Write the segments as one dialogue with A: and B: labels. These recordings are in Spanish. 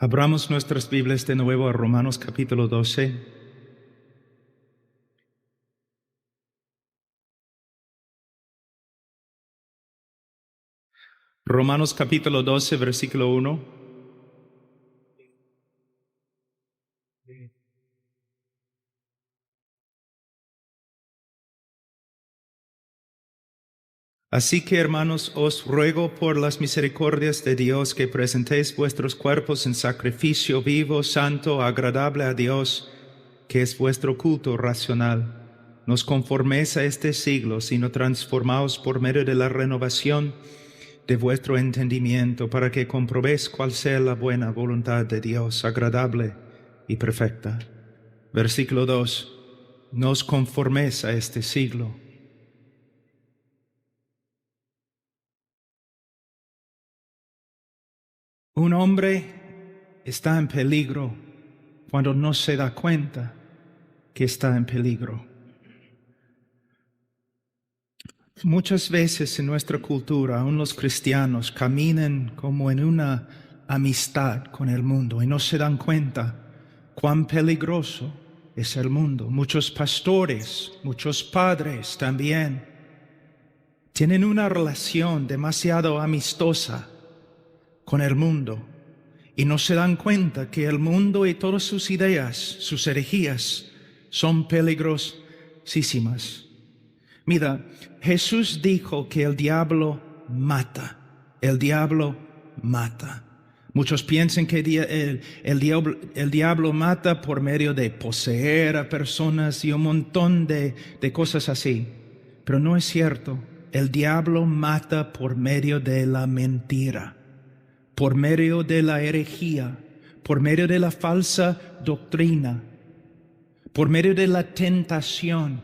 A: Abramos nuestras Biblias de nuevo a Romanos capítulo 12. Romanos capítulo 12, versículo 1. Así que, hermanos, os ruego por las misericordias de Dios que presentéis vuestros cuerpos en sacrificio vivo, santo, agradable a Dios, que es vuestro culto racional. No os conforméis a este siglo, sino transformaos por medio de la renovación de vuestro entendimiento, para que comprobéis cuál sea la buena voluntad de Dios, agradable y perfecta. Versículo 2. No os conforméis a este siglo. Un hombre está en peligro cuando no se da cuenta que está en peligro. Muchas veces en nuestra cultura, aún los cristianos caminan como en una amistad con el mundo y no se dan cuenta cuán peligroso es el mundo. Muchos pastores, muchos padres también tienen una relación demasiado amistosa con el mundo y no se dan cuenta que el mundo y todas sus ideas, sus herejías, son peligrosísimas. Mira, Jesús dijo que el diablo mata. El diablo mata. Muchos piensan que el diablo mata por medio de poseer a personas y un montón de cosas así. Pero no es cierto. El diablo mata por medio de la mentira, por medio de la herejía, por medio de la falsa doctrina, por medio de la tentación.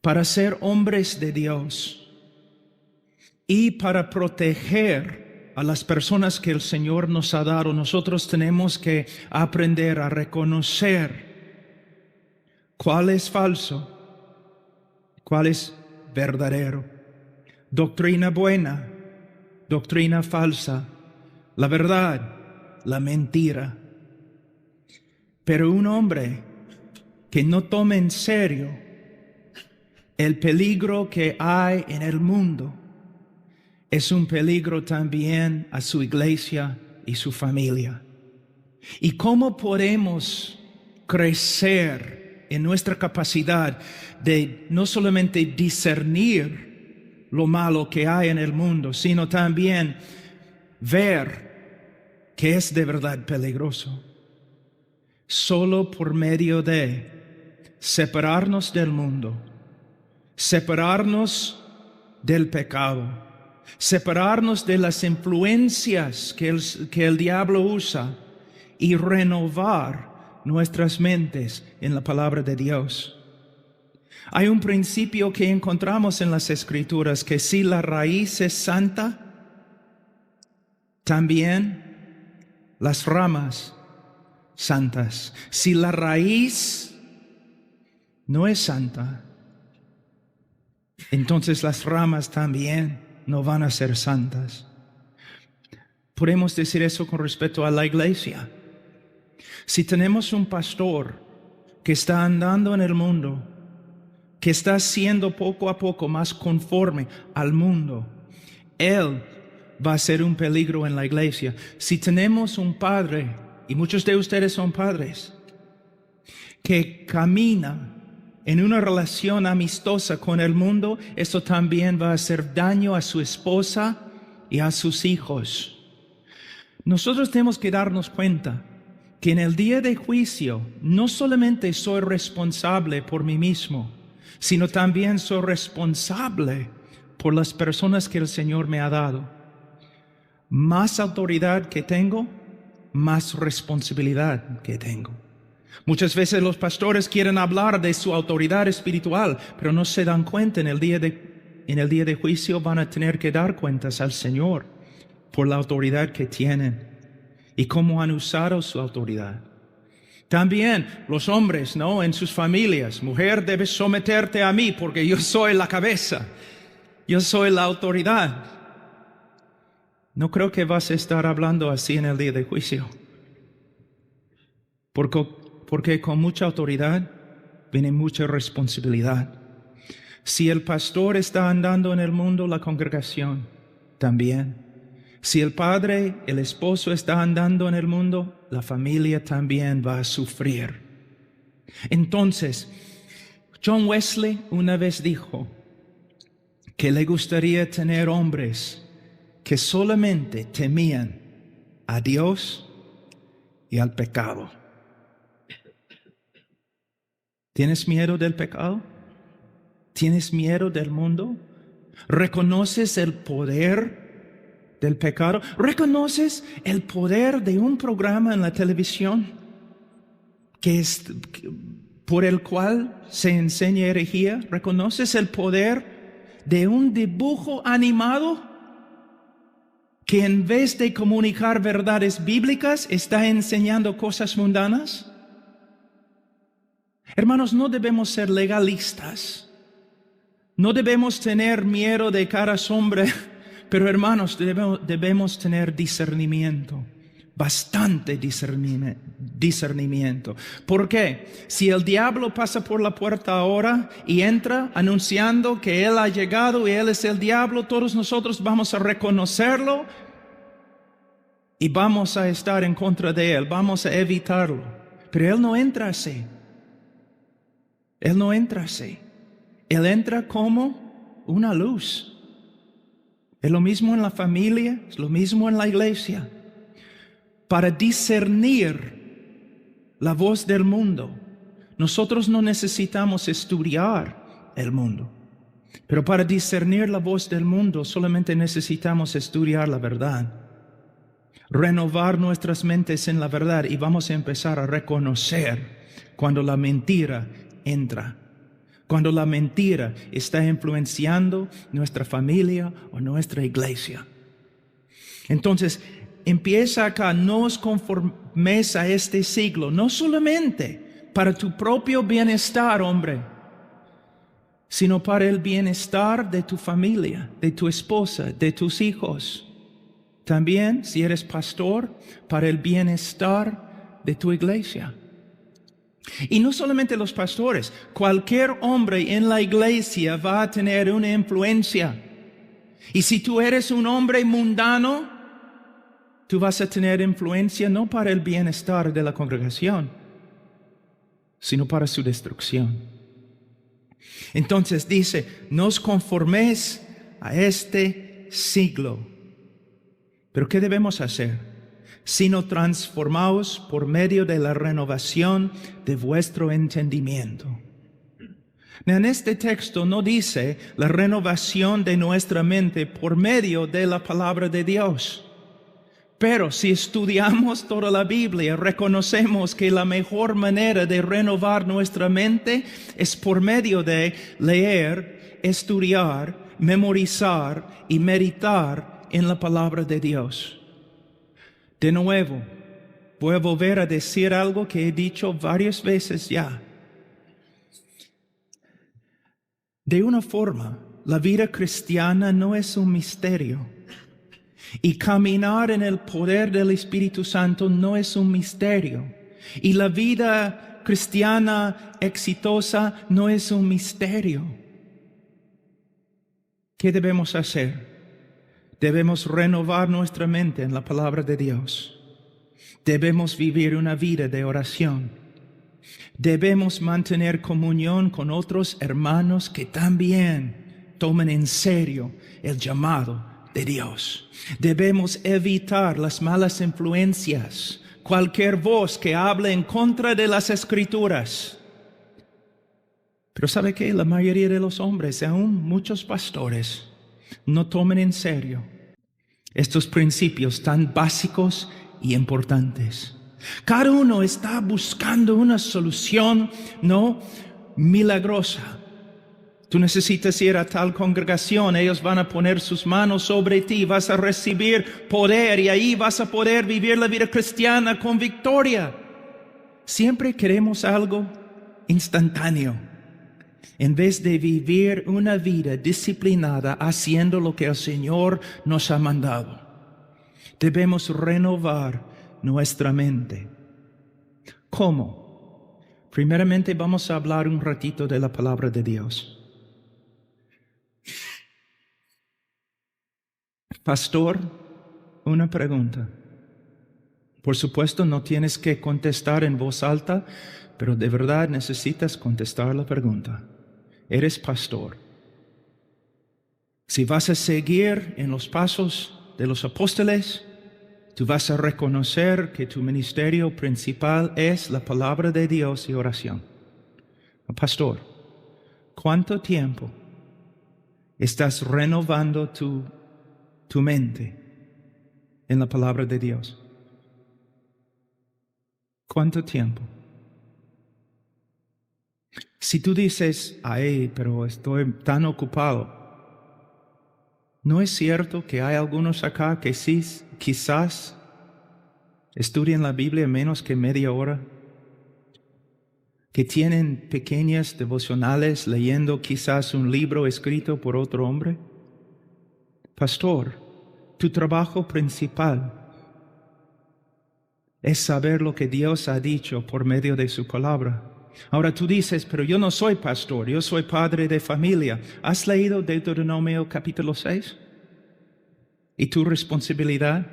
A: Para ser hombres de Dios y para proteger a las personas que el Señor nos ha dado, nosotros tenemos que aprender a reconocer cuál es falso, cuál es verdadero. Doctrina buena, doctrina falsa, la verdad, la mentira. Pero un hombre que no tome en serio el peligro que hay en el mundo es un peligro también a su iglesia y su familia. ¿Y cómo podemos crecer en nuestra capacidad de no solamente discernir lo malo que hay en el mundo, sino también ver que es de verdad peligroso? Solo por medio de separarnos del mundo, separarnos del pecado, separarnos de las influencias que el diablo usa y renovar nuestras mentes en la palabra de Dios. Hay un principio que encontramos en las Escrituras, que si la raíz es santa, también las ramas santas. Si la raíz no es santa, entonces las ramas también no van a ser santas. Podemos decir eso con respecto a la iglesia. Si tenemos un pastor que está andando en el mundo, que está siendo poco a poco más conforme al mundo, él va a ser un peligro en la iglesia. Si tenemos un padre, y muchos de ustedes son padres, que camina en una relación amistosa con el mundo, eso también va a hacer daño a su esposa y a sus hijos. Nosotros tenemos que darnos cuenta que en el día de juicio no solamente soy responsable por mí mismo, sino también soy responsable por las personas que el Señor me ha dado. Más autoridad que tengo, más responsabilidad que tengo. Muchas veces los pastores quieren hablar de su autoridad espiritual, pero no se dan cuenta en el día de juicio van a tener que dar cuentas al Señor por la autoridad que tienen y cómo han usado su autoridad. También los hombres, ¿no? En sus familias, mujer, debes someterte a mí porque yo soy la cabeza, yo soy la autoridad. no creo que vas a estar hablando así en el día de juicio. Porque con mucha autoridad viene mucha responsabilidad. Si el pastor está andando en el mundo, la congregación también. Si el padre, el esposo está andando en el mundo, la familia también va a sufrir. Entonces, John Wesley una vez dijo que le gustaría tener hombres que solamente temían a Dios y al pecado. ¿Tienes miedo del pecado? ¿Tienes miedo del mundo? ¿Reconoces el poder del pecado? ¿Reconoces el poder de un programa en la televisión por el cual se enseña herejía? ¿Reconoces el poder de un dibujo animado que en vez de comunicar verdades bíblicas está enseñando cosas mundanas? Hermanos, no debemos ser legalistas. No debemos tener miedo de cada sombra, pero hermanos, debemos tener discernimiento, bastante discernimiento. ¿Por qué? Si el diablo pasa por la puerta ahora y entra anunciando que él ha llegado y él es el diablo, todos nosotros vamos a reconocerlo y vamos a estar en contra de él, vamos a evitarlo. Pero él no entra así. Él no entra así. Él entra como una luz. Es lo mismo en la familia, es lo mismo en la iglesia. Para discernir la voz del mundo, nosotros no necesitamos estudiar el mundo. Pero para discernir la voz del mundo solamente necesitamos estudiar la verdad. Renovar nuestras mentes en la verdad y vamos a empezar a reconocer cuando la mentira entra. Cuando la mentira está influenciando nuestra familia o nuestra iglesia. Entonces, empieza acá, no os conforméis a este siglo, no solamente para tu propio bienestar, hombre, sino para el bienestar de tu familia, de tu esposa, de tus hijos. También, si eres pastor, para el bienestar de tu iglesia. Y no solamente los pastores, cualquier hombre en la iglesia va a tener una influencia. Y si tú eres un hombre mundano, tú vas a tener influencia no para el bienestar de la congregación, sino para su destrucción. Entonces dice, no os conforméis a este siglo. ¿Pero qué debemos hacer? Sino transformaos por medio de la renovación de vuestro entendimiento. En este texto no dice la renovación de nuestra mente por medio de la palabra de Dios. Pero si estudiamos toda la Biblia, reconocemos que la mejor manera de renovar nuestra mente es por medio de leer, estudiar, memorizar y meditar en la palabra de Dios. De nuevo, voy a volver a decir algo que he dicho varias veces ya. De una forma, la vida cristiana no es un misterio. Y caminar en el poder del Espíritu Santo no es un misterio. Y la vida cristiana exitosa no es un misterio. ¿Qué debemos hacer? Debemos renovar nuestra mente en la palabra de Dios. Debemos vivir una vida de oración. Debemos mantener comunión con otros hermanos que también tomen en serio el llamado de Dios. Debemos evitar las malas influencias, cualquier voz que hable en contra de las Escrituras. Pero ¿sabe qué? La mayoría de los hombres, aún muchos pastores, no tomen en serio estos principios tan básicos y importantes. Cada uno está buscando una solución no milagrosa. Tú necesitas ir a tal congregación, ellos van a poner sus manos sobre ti, vas a recibir poder y ahí vas a poder vivir la vida cristiana con victoria. Siempre queremos algo instantáneo, en vez de vivir una vida disciplinada haciendo lo que el Señor nos ha mandado. Debemos renovar nuestra mente. ¿Cómo? Primeramente vamos a hablar un ratito de la palabra de Dios. Pastor, una pregunta. Por supuesto, no tienes que contestar en voz alta, pero de verdad necesitas contestar la pregunta. Eres pastor. Si vas a seguir en los pasos de los apóstoles, tú vas a reconocer que tu ministerio principal es la palabra de Dios y oración. Pastor, ¿cuánto tiempo estás renovando tu mente en la palabra de Dios? ¿Cuánto tiempo? Si tú dices, ay, pero estoy tan ocupado, ¿no es cierto que hay algunos acá que sí, quizás estudian la Biblia menos que media hora? Que tienen pequeñas devocionales leyendo quizás un libro escrito por otro hombre? Pastor, tu trabajo principal es saber lo que Dios ha dicho por medio de su palabra. Ahora tú dices, pero yo no soy pastor, yo soy padre de familia. ¿Has leído Deuteronomio capítulo 6? ¿Y tu responsabilidad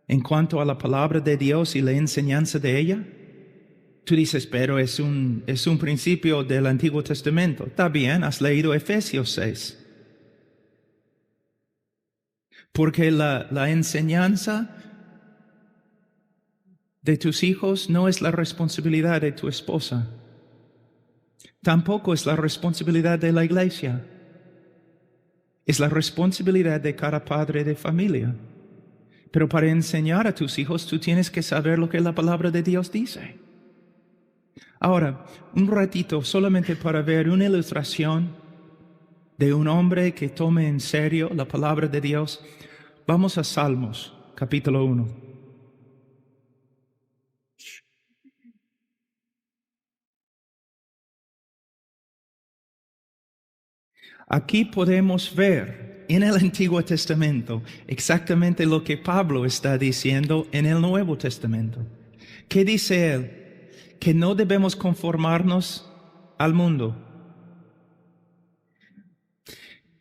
A: en cuanto a la palabra de Dios y la enseñanza de ella? Tú dices, pero es un principio del Antiguo Testamento. Está bien, has leído Efesios 6. Porque la enseñanza de tus hijos no es la responsabilidad de tu esposa. Tampoco es la responsabilidad de la iglesia. Es la responsabilidad de cada padre de familia. Pero para enseñar a tus hijos, tú tienes que saber lo que la palabra de Dios dice. Ahora, un ratito solamente para ver una ilustración de un hombre que tome en serio la palabra de Dios. Vamos a Salmos, capítulo 1. Aquí podemos ver en el Antiguo Testamento exactamente lo que Pablo está diciendo en el Nuevo Testamento. ¿Qué dice él? Que no debemos conformarnos al mundo.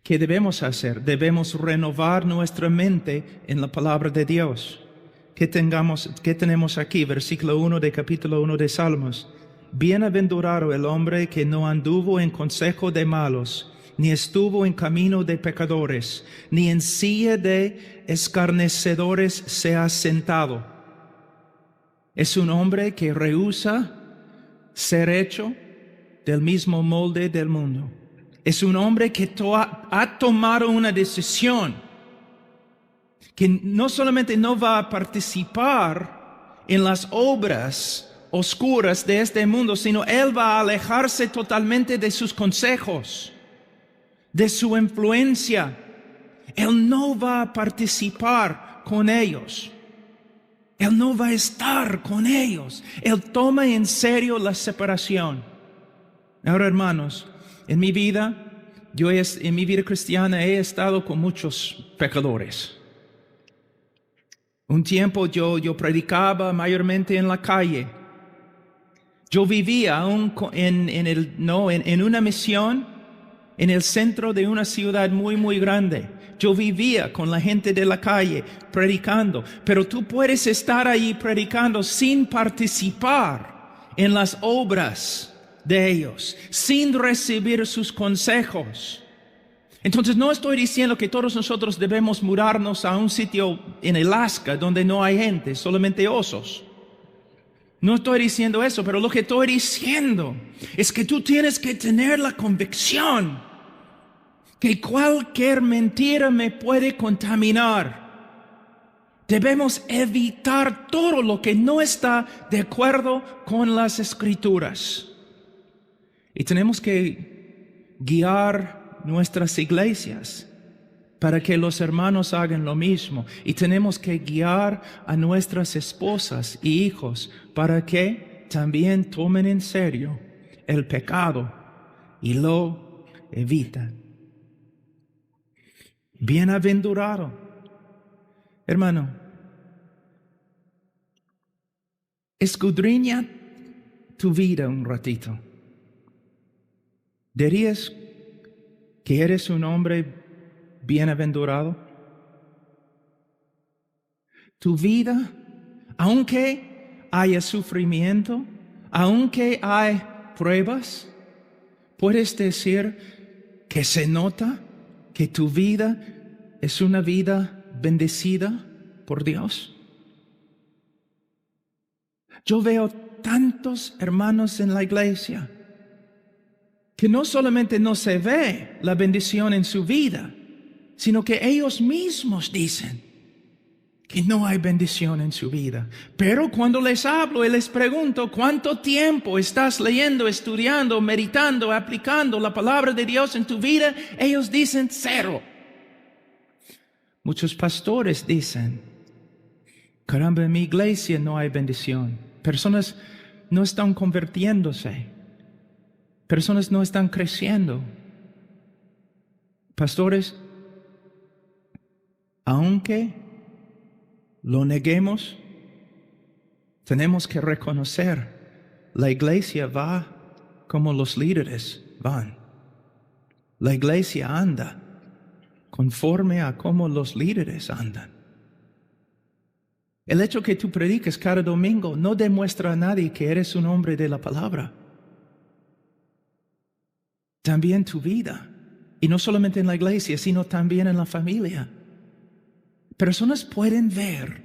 A: ¿Qué debemos hacer? Debemos renovar nuestra mente en la palabra de Dios. ¿Qué tenemos aquí? Versículo 1 de capítulo 1 de Salmos. Bienaventurado el hombre que no anduvo en consejo de malos, ni estuvo en camino de pecadores, ni en silla de escarnecedores se ha sentado. Es un hombre que rehúsa ser hecho del mismo molde del mundo. Es un hombre que ha tomado una decisión, que no solamente no va a participar en las obras oscuras de este mundo, sino él va a alejarse totalmente de sus consejos, de su influencia. Él no va a participar con ellos. Él no va a estar con ellos. Él toma en serio la separación. Ahora, hermanos, en mi vida cristiana he estado con muchos pecadores. Un tiempo yo predicaba mayormente en la calle. Yo vivía aún en una misión en el centro de una ciudad muy, muy grande. Yo vivía con la gente de la calle predicando, pero tú puedes estar ahí predicando sin participar en las obras de ellos, sin recibir sus consejos. Entonces no estoy diciendo que todos nosotros debemos mudarnos a un sitio en Alaska donde no hay gente, solamente osos. No estoy diciendo eso, pero lo que estoy diciendo es que tú tienes que tener la convicción que cualquier mentira me puede contaminar. Debemos evitar todo lo que no está de acuerdo con las Escrituras. Y tenemos que guiar nuestras iglesias para que los hermanos hagan lo mismo. Y tenemos que guiar a nuestras esposas y hijos para que también tomen en serio el pecado y lo eviten. Bienaventurado Hermano, escudriña tu vida un ratito. ¿Dirías que eres un hombre bienaventurado? Tu vida, aunque haya sufrimiento, aunque hay pruebas, puedes decir que se nota que tu vida es una vida bendecida por Dios. Yo veo tantos hermanos en la iglesia que no solamente no se ve la bendición en su vida, sino que ellos mismos dicen que no hay bendición en su vida. Pero cuando les hablo y les pregunto cuánto tiempo estás leyendo, estudiando, meditando, aplicando la palabra de Dios en tu vida, ellos dicen 0. Muchos pastores dicen, caramba, en mi iglesia no hay bendición. Personas no están convirtiéndose. Personas no están creciendo. Pastores, aunque lo neguemos, tenemos que reconocer, la iglesia va como los líderes van. La iglesia anda conforme a cómo los líderes andan. El hecho que tú prediques cada domingo no demuestra a nadie que eres un hombre de la palabra. También tu vida, y no solamente en la iglesia, sino también en la familia. Personas pueden ver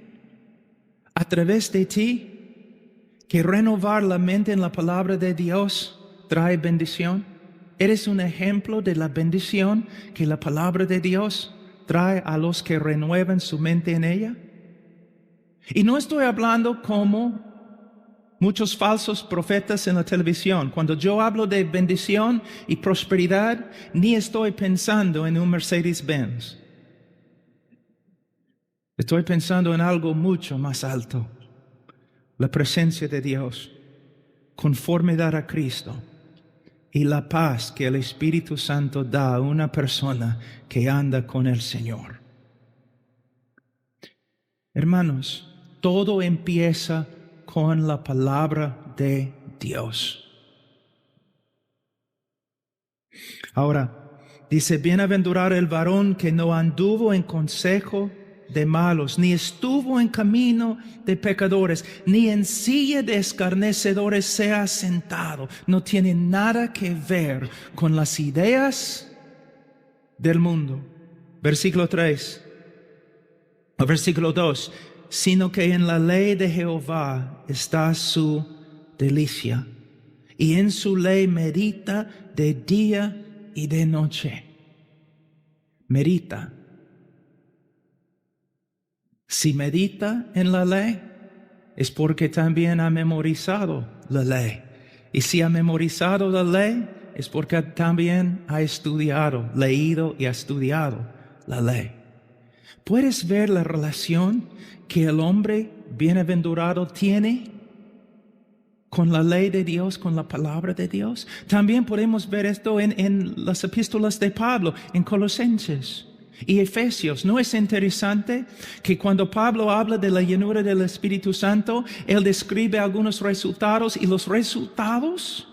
A: a través de ti que renovar la mente en la palabra de Dios trae bendición. Eres un ejemplo de la bendición que la palabra de Dios trae a los que renuevan su mente en ella. Y no estoy hablando como muchos falsos profetas en la televisión. Cuando yo hablo de bendición y prosperidad, ni estoy pensando en un Mercedes-Benz. Estoy pensando en algo mucho más alto. La presencia de Dios, conformidad a Cristo y la paz que el Espíritu Santo da a una persona que anda con el Señor. Hermanos, todo empieza con la palabra de Dios. Ahora, dice, bienaventurado el varón que no anduvo en consejo de malos, ni estuvo en camino de pecadores, ni en silla de escarnecedores se ha sentado. No tiene nada que ver con las ideas del mundo. Versículo 3, o versículo 2, sino que en la ley de Jehová está su delicia, y en su ley medita de día y de noche. Medita. Si medita en la ley, es porque también ha memorizado la ley. Y si ha memorizado la ley, es porque también ha estudiado, leído y ha estudiado la ley. ¿Puedes ver la relación que el hombre bienaventurado tiene con la ley de Dios, con la palabra de Dios? También podemos ver esto en las epístolas de Pablo, en Colosenses y Efesios. ¿No es interesante que cuando Pablo habla de la llenura del Espíritu Santo, él describe algunos resultados y los resultados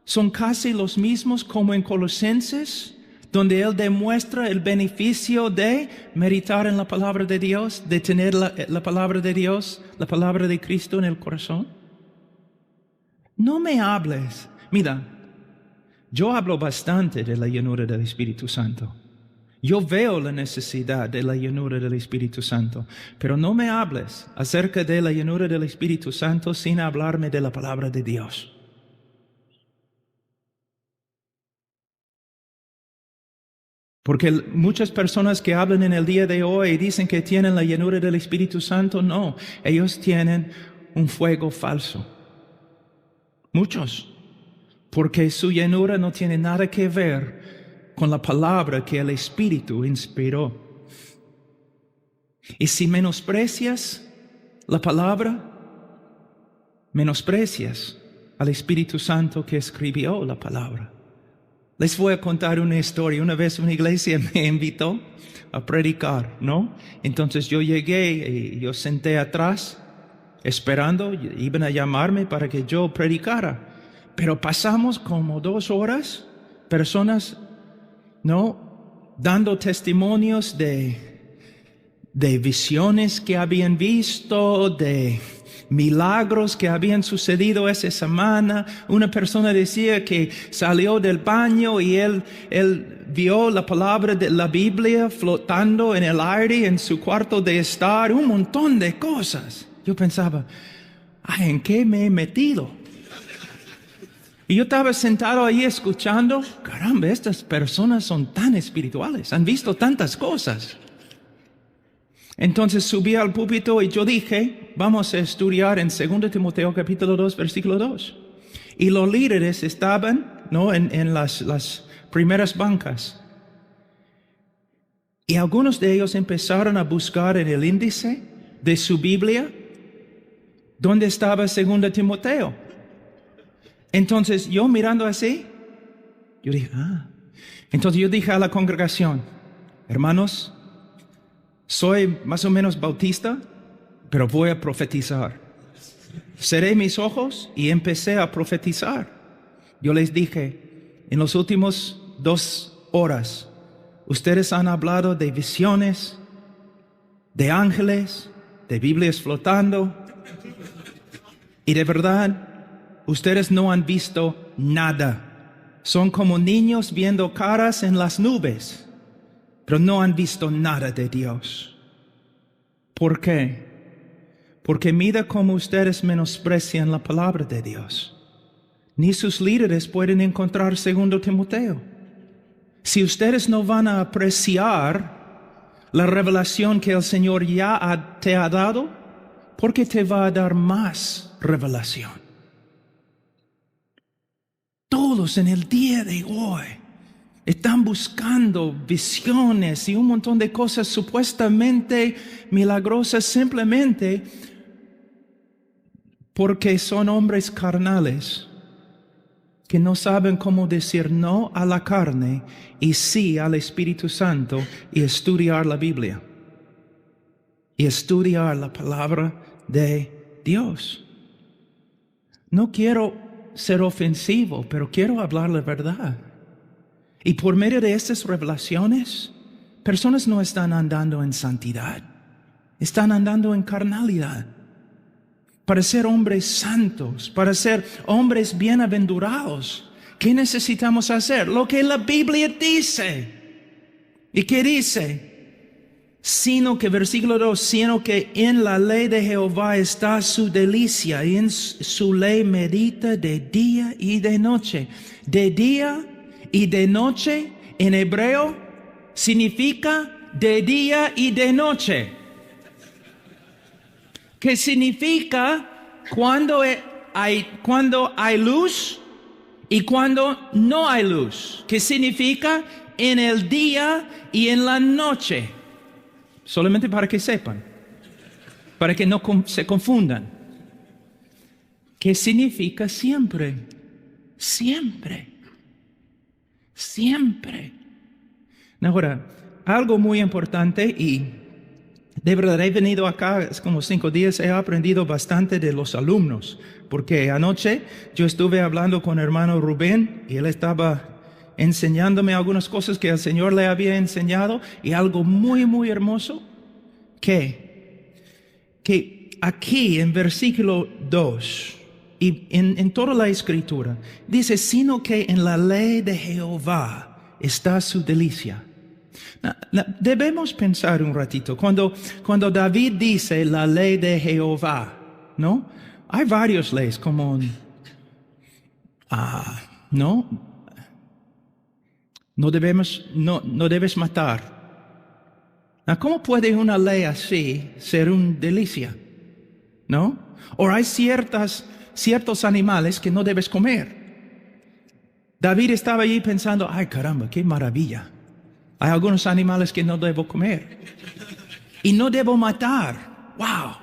A: son casi los mismos como en Colosenses, donde él demuestra el beneficio de meditar en la palabra de Dios, de tener la palabra de Dios, la palabra de Cristo en el corazón? No me hables. Mira, yo hablo bastante de la llenura del Espíritu Santo. Yo veo la necesidad de la llenura del Espíritu Santo, pero no me hables acerca de la llenura del Espíritu Santo sin hablarme de la palabra de Dios. Porque muchas personas que hablan en el día de hoy dicen que tienen la llenura del Espíritu Santo, no, ellos tienen un fuego falso. Muchos, porque su llenura no tiene nada que ver con la palabra que el Espíritu inspiró. Y si menosprecias la palabra, menosprecias al Espíritu Santo que escribió la palabra. Les voy a contar una historia. Una vez una iglesia me invitó a predicar, ¿no? Entonces yo llegué y yo senté atrás, esperando, iban a llamarme para que yo predicara. Pero pasamos como 2 horas, personas, ¿no? Dando testimonios de visiones que habían visto, de milagros que habían sucedido esa semana. Una persona decía que salió del baño y él vio la palabra de la Biblia flotando en el aire en su cuarto de estar, un montón de cosas. Yo pensaba, ay, ¿en qué me he metido? Y yo estaba sentado ahí escuchando, caramba, estas personas son tan espirituales, han visto tantas cosas. Entonces subí al púlpito y yo dije, vamos a estudiar en 2 Timoteo capítulo 2, versículo 2. Y los líderes estaban, ¿no?, en las primeras bancas. Y algunos de ellos empezaron a buscar en el índice de su Biblia dónde estaba 2 Timoteo. Entonces yo mirando así, yo dije, Entonces yo dije a la congregación, hermanos, soy más o menos bautista, pero voy a profetizar. Cerré mis ojos y empecé a profetizar. Yo les dije, en los últimos 2 horas, ustedes han hablado de visiones, de ángeles, de Biblias flotando, y de verdad, ustedes no han visto nada. Son como niños viendo caras en las nubes, pero no han visto nada de Dios. ¿Por qué? Porque mira cómo ustedes menosprecian la palabra de Dios. Ni sus líderes pueden encontrar 2 Timoteo. Si ustedes no van a apreciar la revelación que el Señor ya te ha dado, ¿por qué te va a dar más revelación? Todos en el día de hoy están buscando visiones y un montón de cosas supuestamente milagrosas simplemente porque son hombres carnales que no saben cómo decir no a la carne y sí al Espíritu Santo y estudiar la Biblia y estudiar la palabra de Dios. No quiero ser ofensivo, pero quiero hablar la verdad. Y por medio de estas revelaciones, personas no están andando en santidad, están andando en carnalidad. Para ser hombres santos, para ser hombres bienaventurados, ¿qué necesitamos hacer? Lo que la Biblia dice. ¿Y qué dice? Sino que, versículo 2, sino que en la ley de Jehová está su delicia, y en su ley medita de día y de noche. De día y de noche en hebreo significa de día y de noche. ¿Qué significa cuando hay luz y cuando no hay luz? ¿Qué significa en el día y en la noche? Solamente para que sepan, para que no se confundan. ¿Qué significa siempre? Siempre. Siempre. Ahora, algo muy importante, y de verdad he venido acá, es como 5 días, he aprendido bastante de los alumnos, porque anoche yo estuve hablando con el hermano Rubén y él estaba enseñándome algunas cosas que el Señor le había enseñado, y algo muy, muy hermoso, que aquí en versículo 2 y en toda la Escritura, dice, sino que en la ley de Jehová está su delicia. Debemos pensar un ratito, cuando David dice la ley de Jehová, ¿no? Hay varias leyes como, ¿no? No debes matar. ¿Cómo puede una ley así ser una delicia? ¿No? O hay ciertos animales que no debes comer. David estaba allí pensando, ay caramba, qué maravilla. Hay algunos animales que no debo comer. Y no debo matar. ¡Wow!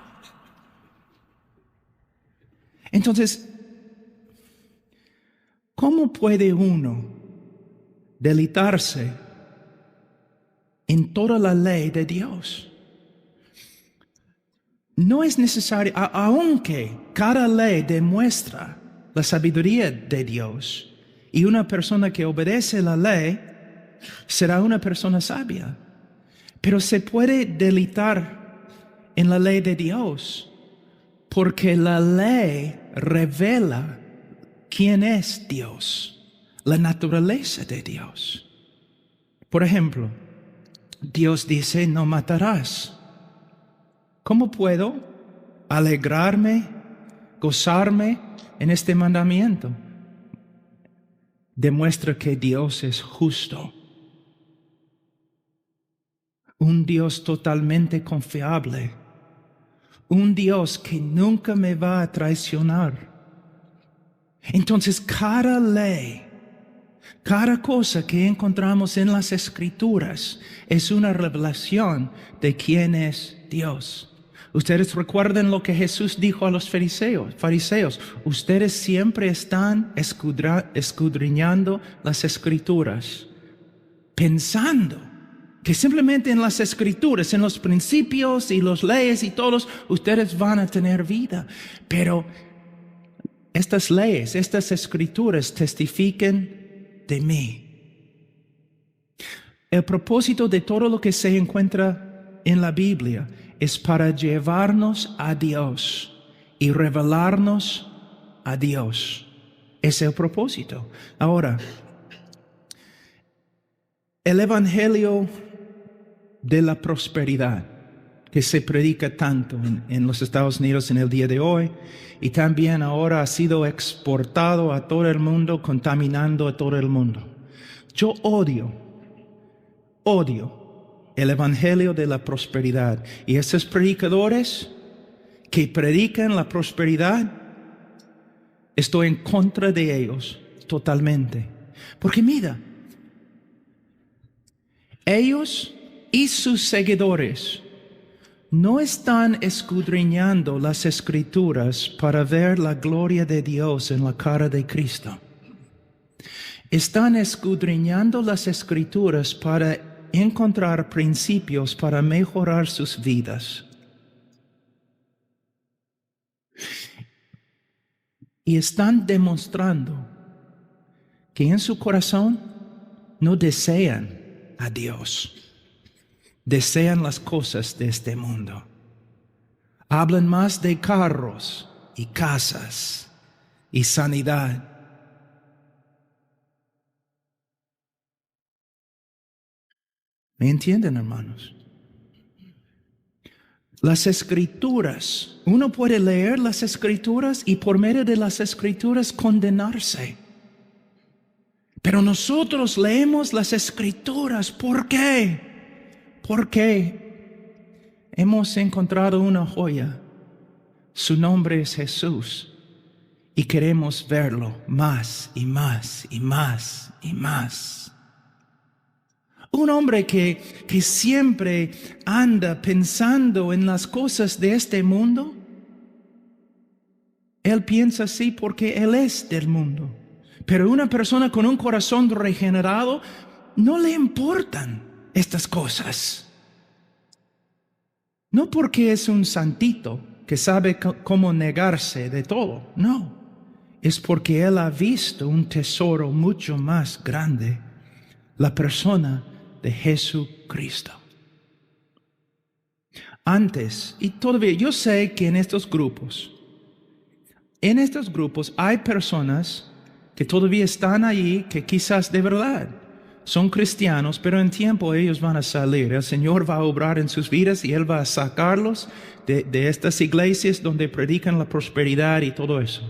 A: Entonces, ¿cómo puede uno deleitarse en toda la ley de Dios. No es necesario, aunque cada ley demuestra la sabiduría de Dios, y una persona que obedece la ley será una persona sabia, pero se puede deleitar en la ley de Dios, porque la ley revela quién es Dios, la naturaleza de Dios. Por ejemplo, Dios dice, no matarás. ¿Cómo puedo alegrarme, gozarme en este mandamiento? Demuestra que Dios es justo. Un Dios totalmente confiable. Un Dios que nunca me va a traicionar. Entonces, cada ley, cada cosa que encontramos en las Escrituras es una revelación de quién es Dios. Ustedes recuerden lo que Jesús dijo a los fariseos. Ustedes siempre están escudriñando las Escrituras, pensando que simplemente en las Escrituras, en los principios y las leyes y todos, ustedes van a tener vida. Pero estas leyes, estas Escrituras testifican de mí. El propósito de todo lo que se encuentra en la Biblia es para llevarnos a Dios y revelarnos a Dios. Ese es el propósito. Ahora, el Evangelio de la prosperidad que se predica tanto en los Estados Unidos en el día de hoy, y también ahora ha sido exportado a todo el mundo, contaminando a todo el mundo. Yo odio el Evangelio de la prosperidad. Y esos predicadores que predican la prosperidad, estoy en contra de ellos totalmente. Porque mira, ellos y sus seguidores no están escudriñando las Escrituras para ver la gloria de Dios en la cara de Cristo. Están escudriñando las Escrituras para encontrar principios para mejorar sus vidas. Y están demostrando que en su corazón no desean a Dios. Desean las cosas de este mundo. Hablan más de carros y casas y sanidad. ¿Me entienden, hermanos? Las Escrituras, uno puede leer las Escrituras y por medio de las Escrituras condenarse. Pero nosotros leemos las Escrituras. ¿Por qué? Porque hemos encontrado una joya. Su nombre es Jesús. Y queremos verlo más y más y más y más. Un hombre que siempre anda pensando en las cosas de este mundo, él piensa así porque él es del mundo. Pero una persona con un corazón regenerado, no le importan estas cosas. No porque es un santito que sabe cómo negarse de todo, no. Es porque él ha visto un tesoro mucho más grande, la persona de Jesucristo. Antes, y todavía yo sé que en estos grupos hay personas que todavía están allí, que quizás de verdad son cristianos, pero en tiempo ellos van a salir. El Señor va a obrar en sus vidas y Él va a sacarlos de estas iglesias donde predican la prosperidad y todo eso.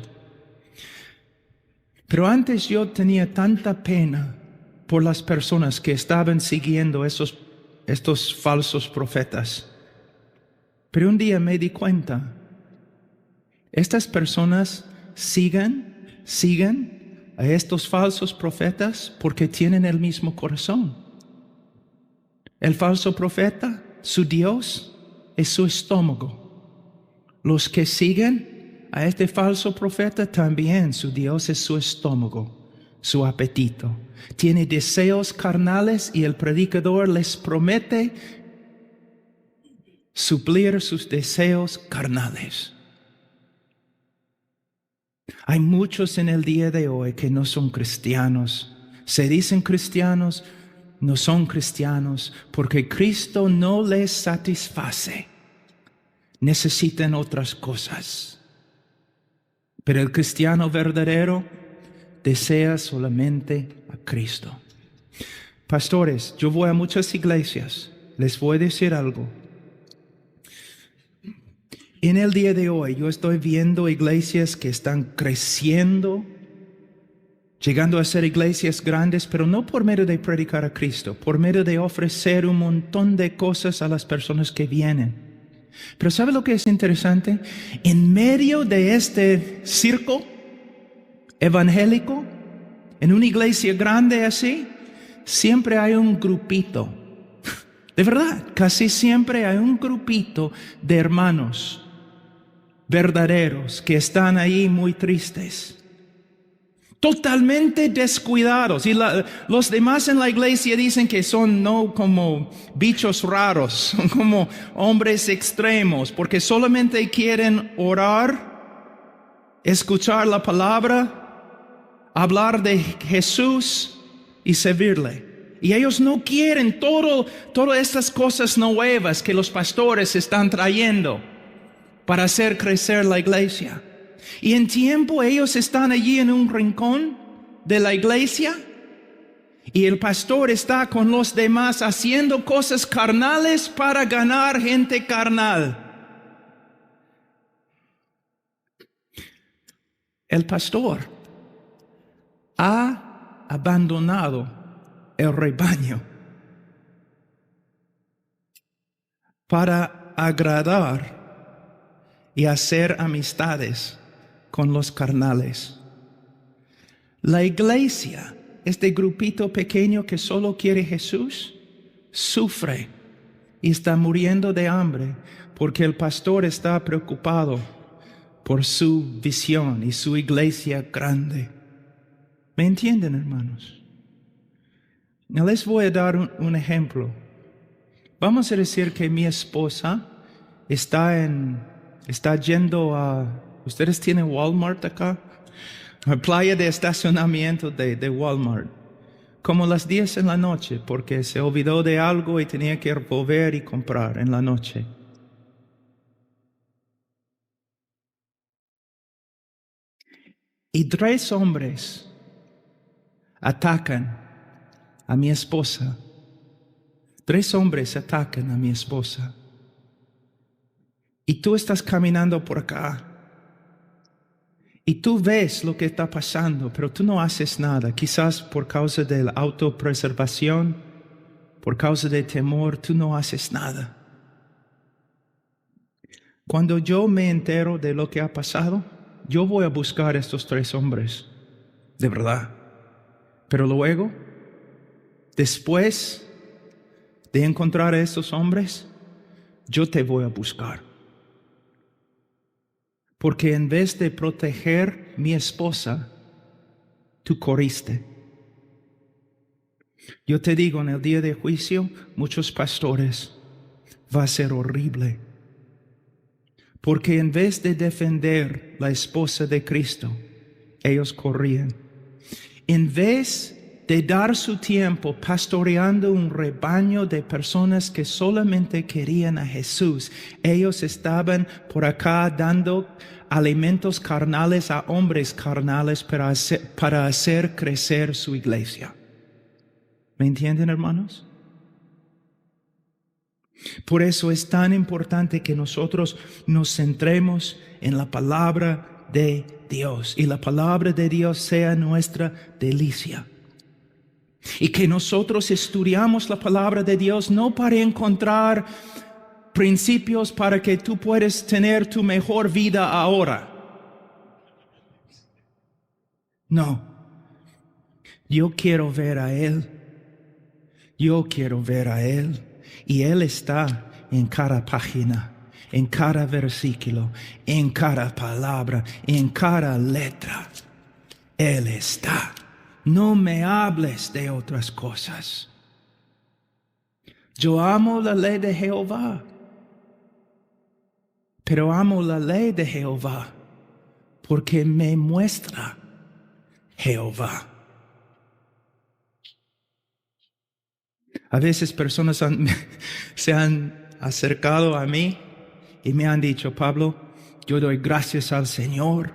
A: Pero antes yo tenía tanta pena por las personas que estaban siguiendo estos falsos profetas. Pero un día me di cuenta, estas personas siguen a estos falsos profetas porque tienen el mismo corazón. El falso profeta, su Dios es su estómago. Los que siguen a este falso profeta también su Dios es su estómago. su apetito. Tiene deseos carnales y el predicador les promete suplir sus deseos carnales. Hay muchos en el día de hoy que no son cristianos. Se dicen cristianos, no son cristianos, porque Cristo no les satisface. Necesitan otras cosas. Pero el cristiano verdadero desea solamente a Cristo. Pastores, yo voy a muchas iglesias. Les voy a decir algo. En el día de hoy yo estoy viendo iglesias que están creciendo, llegando a ser iglesias grandes, pero no por medio de predicar a Cristo, por medio de ofrecer un montón de cosas a las personas que vienen. Pero ¿sabe lo que es interesante? En medio de este circo evangélico, en una iglesia grande así, siempre hay un grupito. De verdad, casi siempre hay un grupito de hermanos verdaderos que están ahí muy tristes, totalmente descuidados, y los demás en la iglesia dicen que son no como bichos raros, son como hombres extremos, porque solamente quieren orar, escuchar la palabra, hablar de Jesús y servirle. Y ellos no quieren todas estas cosas nuevas que los pastores están trayendo para hacer crecer la iglesia. Y en tiempo ellos están allí en un rincón de la iglesia y el pastor está con los demás haciendo cosas carnales para ganar gente carnal. El pastor ha abandonado el rebaño para agradar y hacer amistades con los carnales. La iglesia, este grupito pequeño que solo quiere Jesús, sufre y está muriendo de hambre porque el pastor está preocupado por su visión y su iglesia grande. ¿Me entienden, hermanos? Les voy a dar un ejemplo. Vamos a decir que mi esposa está yendo a... ¿Ustedes tienen Walmart acá? La playa de estacionamiento de Walmart. Como las 10 en la noche, porque se olvidó de algo y tenía que volver y comprar en la noche. Y 3 hombres atacan a mi esposa. 3 hombres atacan a mi esposa. Y tú estás caminando por acá. Y tú ves lo que está pasando, pero tú no haces nada. Quizás por causa de la autopreservación, por causa de temor, tú no haces nada. Cuando yo me entero de lo que ha pasado, yo voy a buscar a estos 3 hombres. De verdad. Pero luego, después de encontrar a estos hombres, yo te voy a buscar. Porque en vez de proteger mi esposa, tú corriste. Yo te digo, en el día de juicio, muchos pastores, va a ser horrible. Porque en vez de defender la esposa de Cristo, ellos corrían. En vez de dar su tiempo pastoreando un rebaño de personas que solamente querían a Jesús, ellos estaban por acá dando alimentos carnales a hombres carnales para hacer crecer su iglesia. ¿Me entienden, hermanos? Por eso es tan importante que nosotros nos centremos en la palabra de Dios y la palabra de Dios sea nuestra delicia. Y que nosotros estudiamos la palabra de Dios no para encontrar principios para que tú puedas tener tu mejor vida ahora. No. Yo quiero ver a Él. Yo quiero ver a Él. Y Él está en cada página, en cada versículo, en cada palabra, en cada letra. Él está. No me hables de otras cosas. Yo amo la ley de Jehová, pero amo la ley de Jehová porque me muestra Jehová. A veces personas se han acercado a mí y me han dicho: Pablo, yo doy gracias al Señor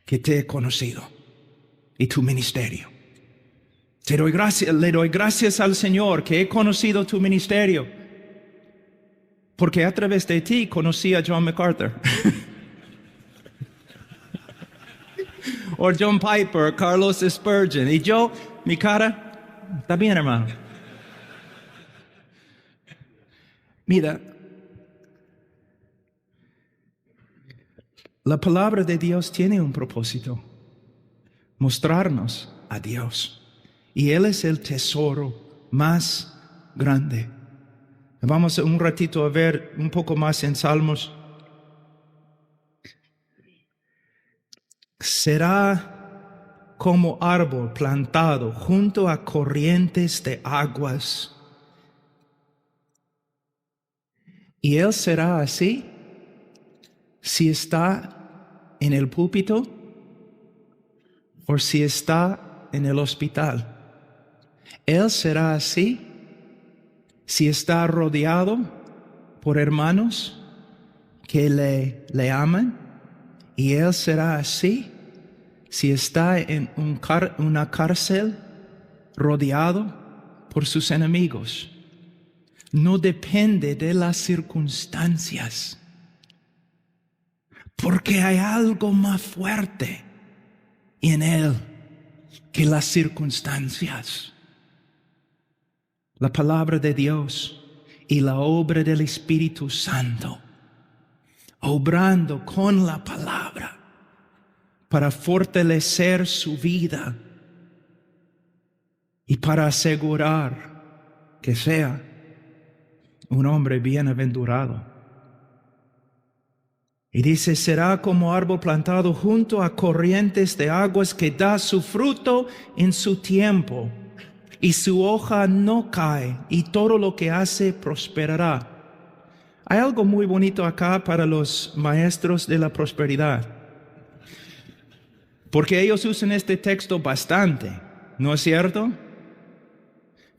A: que te he conocido y tu ministerio. Le doy gracias al Señor que he conocido tu ministerio, porque a través de ti conocí a John MacArthur. O John Piper, Carlos Spurgeon. Y yo, mi cara, está bien, hermano. Mira, la palabra de Dios tiene un propósito: mostrarnos a Dios. Y Él es el tesoro más grande. Vamos un ratito a ver un poco más en Salmos. Será como árbol plantado junto a corrientes de aguas. Y Él será así si está en el púlpito o si está en el hospital. Él será así si está rodeado por hermanos que le aman. Y Él será así si está en una cárcel rodeado por sus enemigos. No depende de las circunstancias, porque hay algo más fuerte en Él que las circunstancias. La palabra de Dios y la obra del Espíritu Santo, obrando con la palabra para fortalecer su vida y para asegurar que sea un hombre bienaventurado. Y dice: será como árbol plantado junto a corrientes de aguas, que da su fruto en su tiempo, y su hoja no cae, y todo lo que hace prosperará. Hay algo muy bonito acá para los maestros de la prosperidad, porque ellos usan este texto bastante, ¿no es cierto?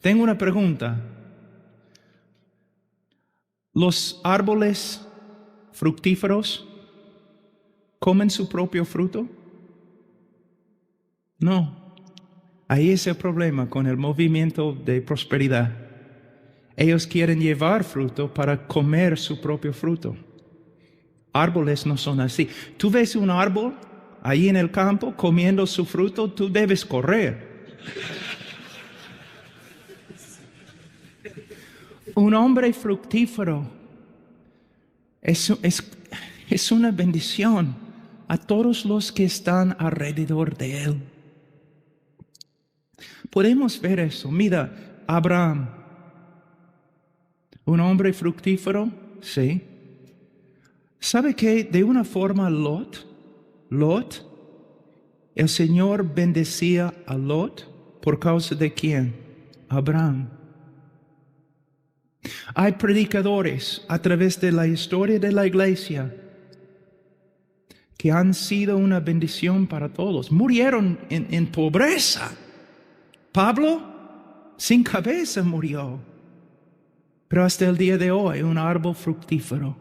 A: Tengo una pregunta. ¿Los árboles fructíferos comen su propio fruto? No. Ahí es el problema con el movimiento de prosperidad. Ellos quieren llevar fruto para comer su propio fruto. Árboles no son así. Tú ves un árbol ahí en el campo comiendo su fruto, tú debes correr. Un hombre fructífero es una bendición a todos los que están alrededor de él. Podemos ver eso. Mira, Abraham, un hombre fructífero, sí. ¿Sabe qué? De una forma Lot, el Señor bendecía a Lot por causa de ¿quién? Abraham. Hay predicadores a través de la historia de la iglesia que han sido una bendición para todos. Murieron en pobreza. Pablo, sin cabeza, murió. Pero hasta el día de hoy, un árbol fructífero.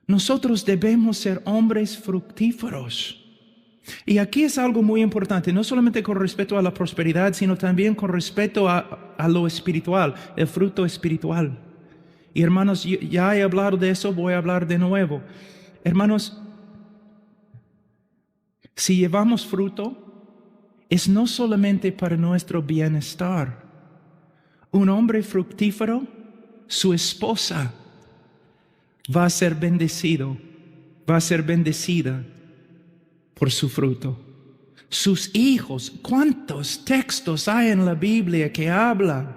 A: Nosotros debemos ser hombres fructíferos. Y aquí es algo muy importante, no solamente con respecto a la prosperidad, sino también con respecto a lo espiritual, el fruto espiritual. Y hermanos, ya he hablado de eso, voy a hablar de nuevo. Hermanos, si llevamos fruto, es no solamente para nuestro bienestar. Un hombre fructífero, su esposa va a ser bendecida por su fruto. Sus hijos, ¿cuántos textos hay en la Biblia que hablan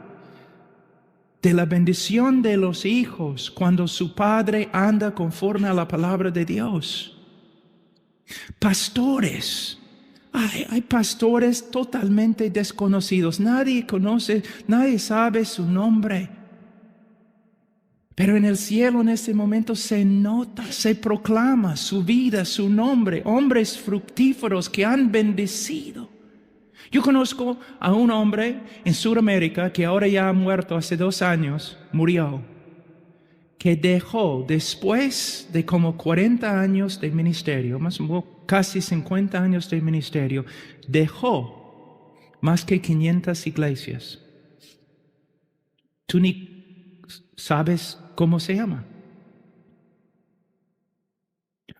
A: de la bendición de los hijos cuando su padre anda conforme a la palabra de Dios? Pastores, Hay pastores totalmente desconocidos. Nadie conoce, nadie sabe su nombre. Pero en el cielo en este momento se nota, se proclama su vida, su nombre. Hombres fructíferos que han bendecido. Yo conozco a un hombre en Sudamérica que ahora ya ha muerto hace 2 años, murió, que dejó después de como 40 años de ministerio, casi 50 años de ministerio, dejó más que 500 iglesias. Tú ni sabes cómo se llama.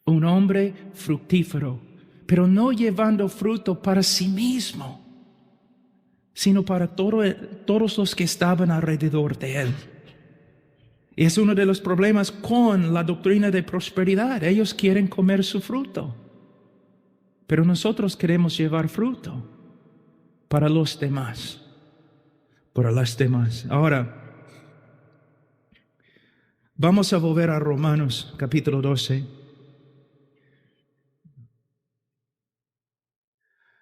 A: Un hombre fructífero, pero no llevando fruto para sí mismo, sino para todos los que estaban alrededor de él. Es uno de los problemas con la doctrina de prosperidad. Ellos quieren comer su fruto, pero nosotros queremos llevar fruto para los demás, para las demás. Ahora, vamos a volver a Romanos capítulo 12.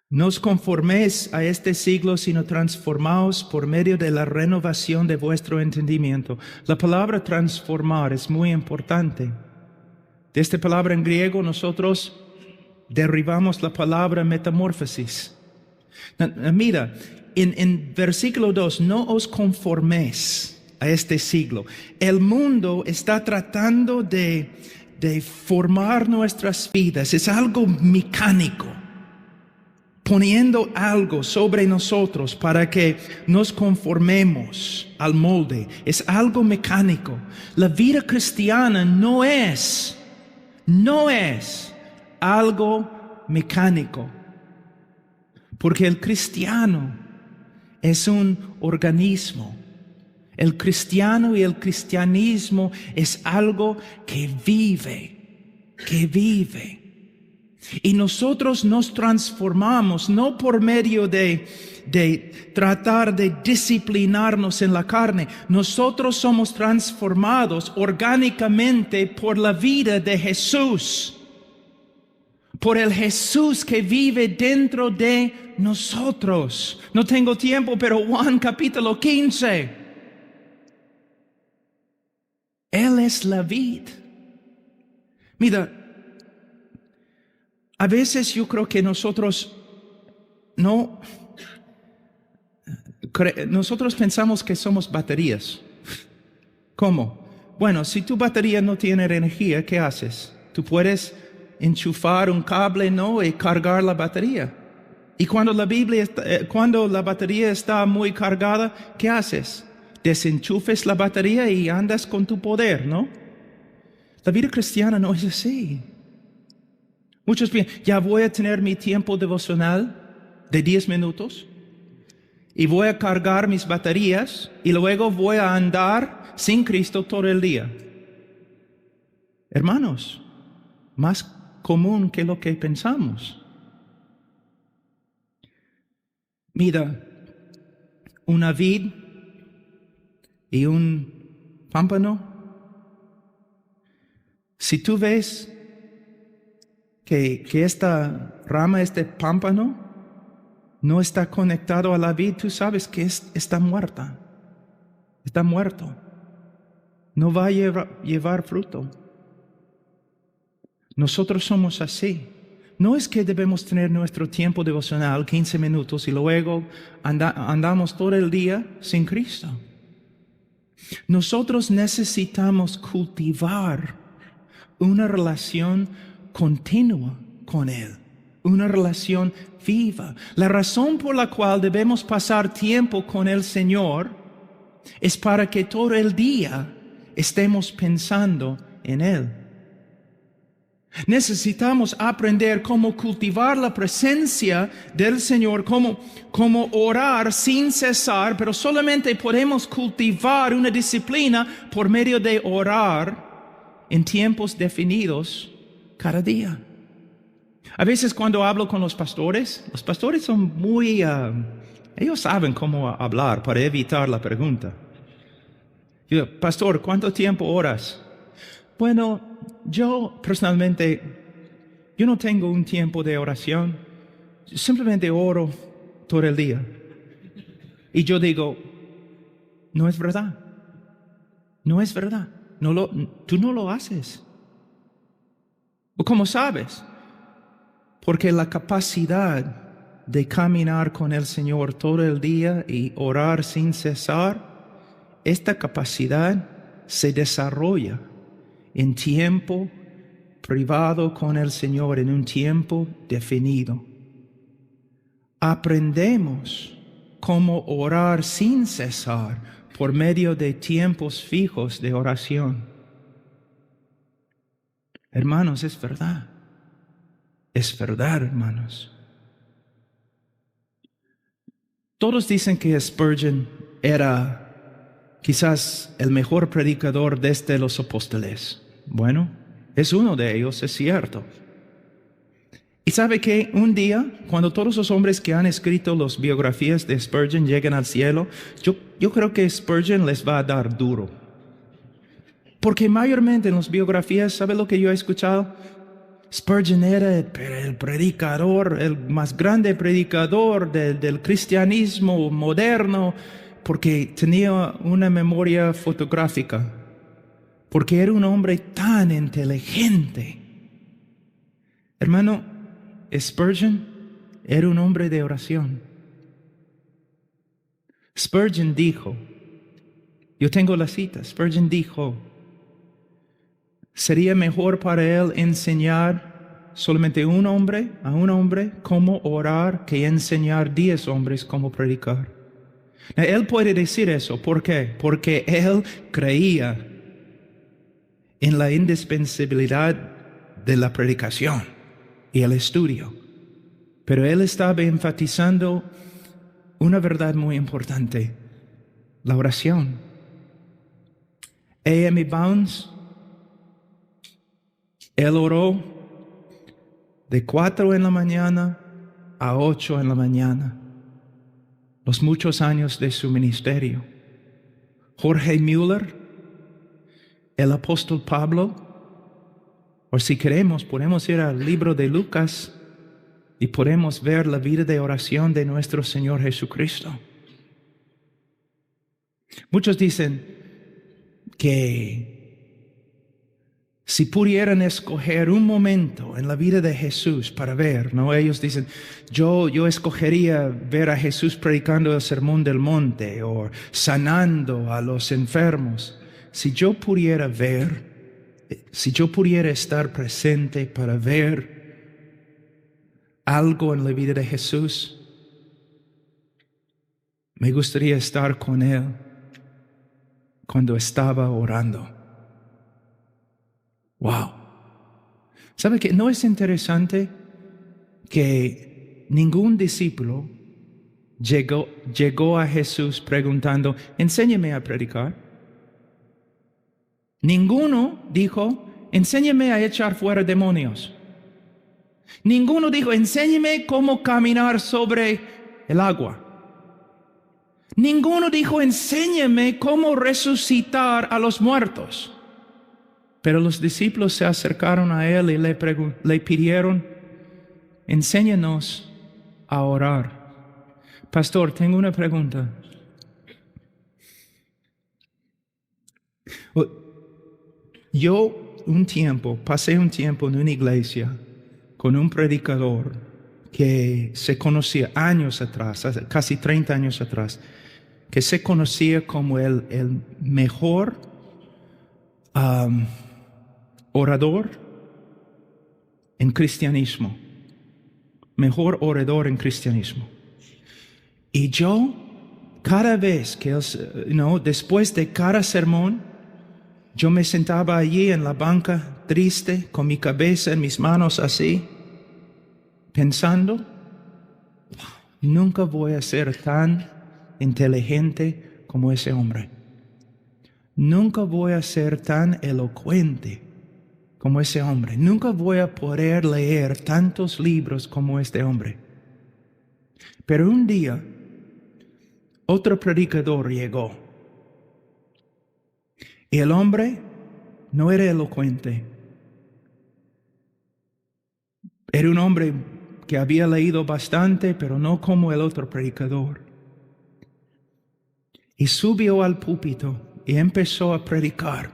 A: No os conforméis a este siglo, sino transformaos por medio de la renovación de vuestro entendimiento. La palabra transformar es muy importante. De esta palabra en griego nosotros derivamos la palabra metamorfosis. Mira, en versículo 2, no os conforméis a este siglo. El mundo está tratando de formar nuestras vidas. Es algo mecánico, poniendo algo sobre nosotros para que nos conformemos al molde. Es algo mecánico. La vida cristiana no es algo mecánico, porque el cristiano es un organismo. El cristiano y el cristianismo es algo que vive. Y nosotros nos transformamos no por medio de tratar de disciplinarnos en la carne. Nosotros somos transformados orgánicamente por la vida de Jesús. Por el Jesús que vive dentro de nosotros. No tengo tiempo, pero Juan capítulo 15. Él es la vid. Mira, a veces yo creo que nosotros pensamos que somos baterías. ¿Cómo? Bueno, si tu batería no tiene energía, ¿qué haces? Tú puedes enchufar un cable, ¿no? Y cargar la batería. Y cuando la batería está muy cargada, ¿qué haces? Desenchufes la batería y andas con tu poder, ¿no? La vida cristiana no es así. Muchos piensan, ya voy a tener mi tiempo devocional de 10 minutos y voy a cargar mis baterías y luego voy a andar sin Cristo todo el día. Hermanos, más común que lo que pensamos. Mira, una vid y un pámpano. Si tú ves que esta rama, este pámpano, no está conectado a la vid, tú sabes que está muerta. Está muerto. No va a llevar fruto. Nosotros somos así. No es que debemos tener nuestro tiempo devocional, 15 minutos, y luego andamos todo el día sin Cristo. Nosotros necesitamos cultivar una relación continua con Él, una relación viva. La razón por la cual debemos pasar tiempo con el Señor es para que todo el día estemos pensando en Él. Necesitamos aprender cómo cultivar la presencia del Señor, cómo orar sin cesar, pero solamente podemos cultivar una disciplina por medio de orar en tiempos definidos cada día. A veces cuando hablo con los pastores son muy... ellos saben cómo hablar para evitar la pregunta. Yo, pastor, ¿cuánto tiempo oras? Bueno, yo personalmente, yo no tengo un tiempo de oración. simplemente oro todo el día. Y yo digo, no es verdad. No es verdad. Tú no lo haces. ¿Cómo sabes? Porque la capacidad de caminar con el Señor todo el día y orar sin cesar, esta capacidad se desarrolla en tiempo privado con el Señor, en un tiempo definido. Aprendemos cómo orar sin cesar por medio de tiempos fijos de oración. Hermanos, es verdad. Es verdad, hermanos. Todos dicen que Spurgeon era quizás el mejor predicador desde los apóstoles. Bueno, es uno de ellos, es cierto. Y sabe que un día, cuando todos los hombres que han escrito las biografías de Spurgeon lleguen al cielo, yo creo que Spurgeon les va a dar duro. Porque mayormente en las biografías, ¿sabe lo que yo he escuchado? Spurgeon era el predicador, el más grande predicador del cristianismo moderno, porque tenía una memoria fotográfica, porque era un hombre tan inteligente. Hermano, Spurgeon era un hombre de oración. Spurgeon dijo, yo tengo la cita, Spurgeon dijo, sería mejor para él enseñar solamente a un hombre cómo orar que enseñar 10 hombres cómo predicar. Él puede decir eso, ¿por qué? Porque él creía en la indispensabilidad de la predicación y el estudio. Pero él estaba enfatizando una verdad muy importante, la oración. A.M. Bounds, él oró de 4 en la mañana a 8 en la mañana, los muchos años de su ministerio. Jorge Müller, el apóstol Pablo, o si queremos, podemos ir al libro de Lucas y podemos ver la vida de oración de nuestro Señor Jesucristo. Muchos dicen que si pudieran escoger un momento en la vida de Jesús para ver, ¿no? Ellos dicen, yo escogería ver a Jesús predicando el sermón del monte o sanando a los enfermos. Si yo pudiera estar presente para ver algo en la vida de Jesús, me gustaría estar con Él cuando estaba orando. Wow. ¿Sabe que no es interesante que ningún discípulo llegó a Jesús preguntando, enséñame a predicar? Ninguno dijo, enséñame a echar fuera demonios. Ninguno dijo, enséñame cómo caminar sobre el agua. Ninguno dijo, enséñame cómo resucitar a los muertos. Pero los discípulos se acercaron a él y le pidieron, enséñanos a orar. Pastor, tengo una pregunta. Yo pasé un tiempo en una iglesia con un predicador que se conocía años atrás, casi 30 años atrás, que se conocía como el mejor orador en cristianismo. Mejor orador en cristianismo. Y yo, cada vez que después de cada sermón, yo me sentaba allí en la banca triste, con mi cabeza en mis manos así, pensando, nunca voy a ser tan inteligente como ese hombre. Nunca voy a ser tan elocuente como ese hombre. Nunca voy a poder leer tantos libros como este hombre. Pero un día, otro predicador llegó. Y el hombre no era elocuente. Era un hombre que había leído bastante, pero no como el otro predicador. Y subió al púlpito y empezó a predicar.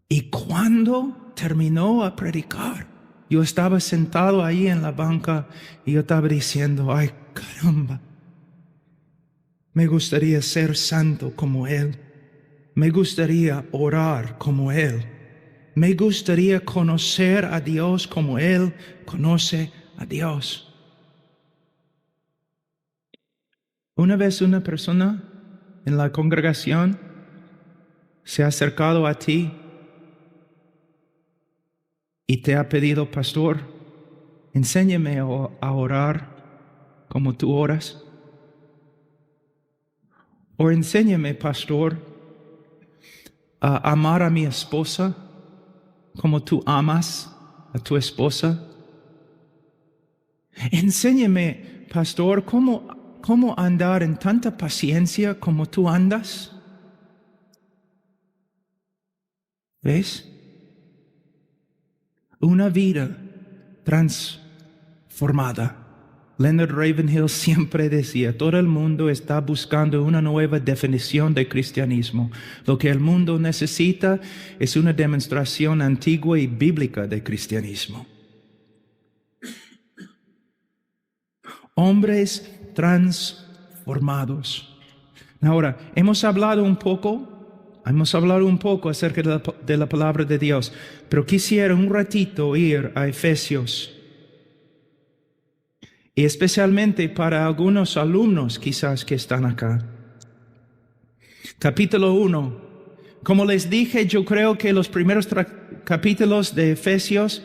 A: Y cuando terminó a predicar, yo estaba sentado ahí en la banca y yo estaba diciendo, ay caramba, me gustaría ser santo como Él. Me gustaría orar como Él. Me gustaría conocer a Dios como Él conoce a Dios. Una vez una persona en la congregación se ha acercado a ti y te ha pedido, pastor, enséñame a orar como tú oras. O enséñame, pastor, a amar a mi esposa como tú amas a tu esposa. Enséñame, pastor, cómo andar en tanta paciencia como tú andas. ¿Ves? Una vida transformada. Leonard Ravenhill siempre decía, todo el mundo está buscando una nueva definición de cristianismo. Lo que el mundo necesita es una demostración antigua y bíblica de cristianismo. Hombres transformados. Ahora, hemos hablado un poco acerca de la palabra de Dios, pero quisiera un ratito ir a Efesios. Y especialmente para algunos alumnos quizás que están acá. Capítulo 1. Como les dije, yo creo que los primeros capítulos de Efesios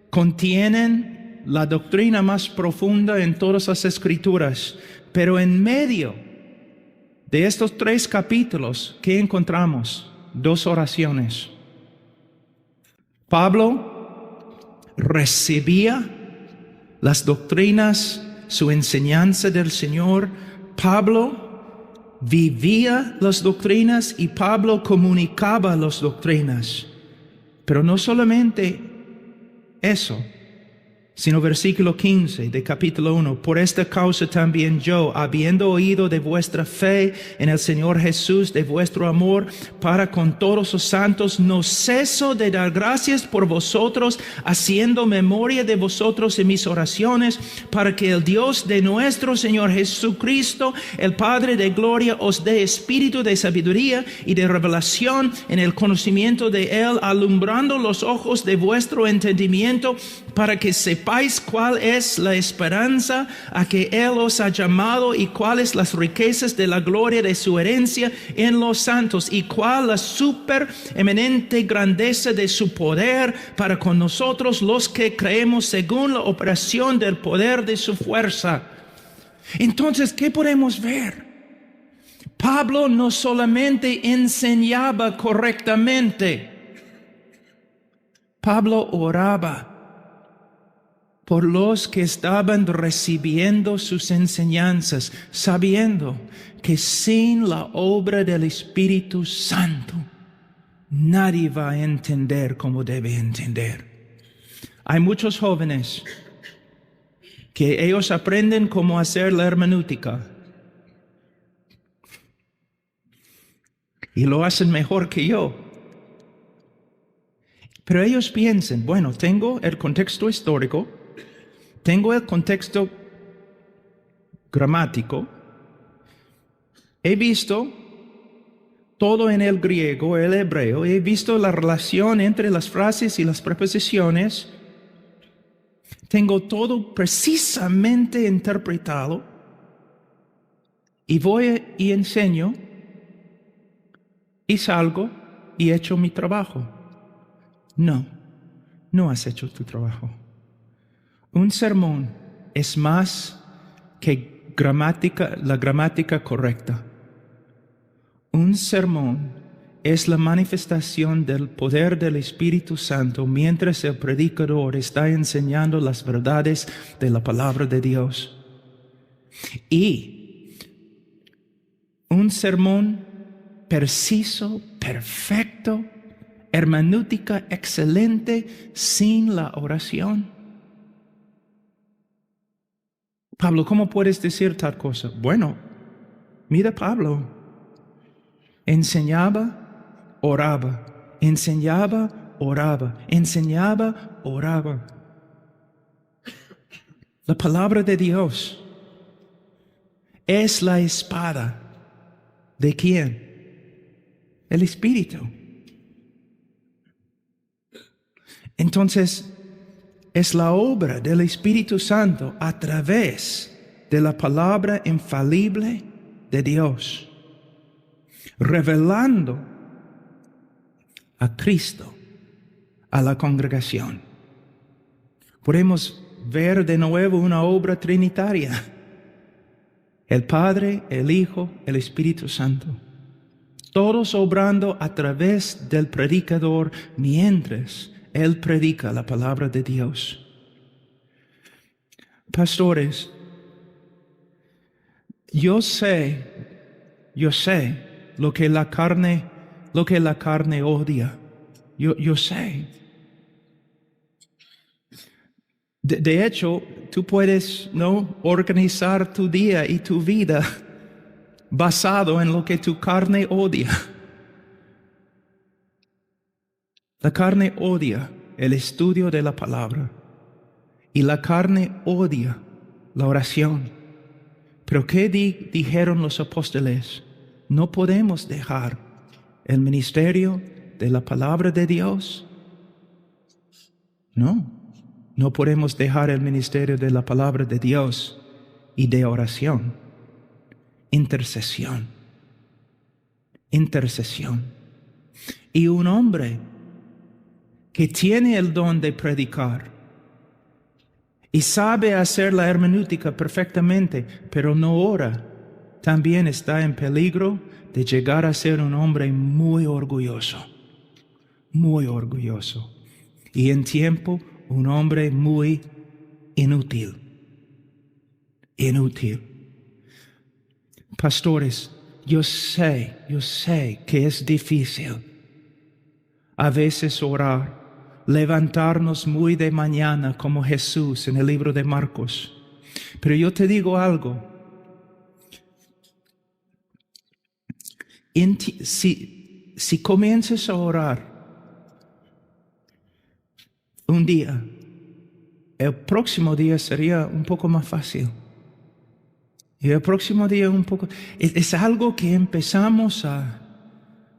A: contienen la doctrina más profunda en todas las escrituras. Pero en medio de estos 3 capítulos, ¿qué encontramos? 2 oraciones. Pablo recibía las doctrinas, su enseñanza del Señor. Pablo vivía las doctrinas y Pablo comunicaba las doctrinas. Pero no solamente eso, sino versículo 15 de capítulo 1. Por esta causa también yo, habiendo oído de vuestra fe en el Señor Jesús, de vuestro amor para con todos los santos, no ceso de dar gracias por vosotros, haciendo memoria de vosotros en mis oraciones, para que el Dios de nuestro Señor Jesucristo, el Padre de gloria, os dé espíritu de sabiduría y de revelación en el conocimiento de Él, alumbrando los ojos de vuestro entendimiento, para que sepáis cuál es la esperanza a que Él os ha llamado y cuáles las riquezas de la gloria de su herencia en los santos y cuál la supereminente grandeza de su poder para con nosotros los que creemos según la operación del poder de su fuerza. Entonces, ¿qué podemos ver? Pablo no solamente enseñaba correctamente, Pablo oraba por los que estaban recibiendo sus enseñanzas, sabiendo que sin la obra del Espíritu Santo, nadie va a entender como debe entender. Hay muchos jóvenes que ellos aprenden cómo hacer la hermenéutica y lo hacen mejor que yo. Pero ellos piensan, bueno, tengo el contexto histórico, tengo el contexto gramático, he visto todo en el griego, el hebreo, he visto la relación entre las frases y las preposiciones, tengo todo precisamente interpretado y voy y enseño y salgo y hecho mi trabajo. No, no has hecho tu trabajo. Un sermón es más que la gramática correcta. Un sermón es la manifestación del poder del Espíritu Santo mientras el predicador está enseñando las verdades de la palabra de Dios. Y un sermón preciso, perfecto, hermenéutica excelente, sin la oración, Pablo, ¿cómo puedes decir tal cosa? Bueno, mira Pablo. Enseñaba, oraba. Enseñaba, oraba. Enseñaba, oraba. La palabra de Dios es la espada. ¿De quién? El Espíritu. Entonces, es la obra del Espíritu Santo a través de la palabra infalible de Dios, revelando a Cristo a la congregación. Podemos ver de nuevo una obra trinitaria. El Padre, el Hijo, el Espíritu Santo. Todos obrando a través del predicador mientras Él predica la palabra de Dios. Pastores, yo sé lo que la carne odia. Yo sé. De hecho, tú puedes, ¿no?, organizar tu día y tu vida basado en lo que tu carne odia. La carne odia el estudio de la palabra y la carne odia la oración. Pero ¿qué dijeron los apóstoles? No podemos dejar el ministerio de la palabra de Dios. No podemos dejar el ministerio de la palabra de Dios y de oración. Intercesión. Y un hombre que tiene el don de predicar y sabe hacer la hermenéutica perfectamente, pero no ora, también está en peligro de llegar a ser un hombre muy orgulloso. Y en tiempo, un hombre muy inútil. Pastores, yo sé que es difícil a veces orar, levantarnos muy de mañana como Jesús en el libro de Marcos. Pero yo te digo algo. Si comienzas a orar un día, el próximo día sería un poco más fácil. Y el próximo día un poco. Es algo que empezamos a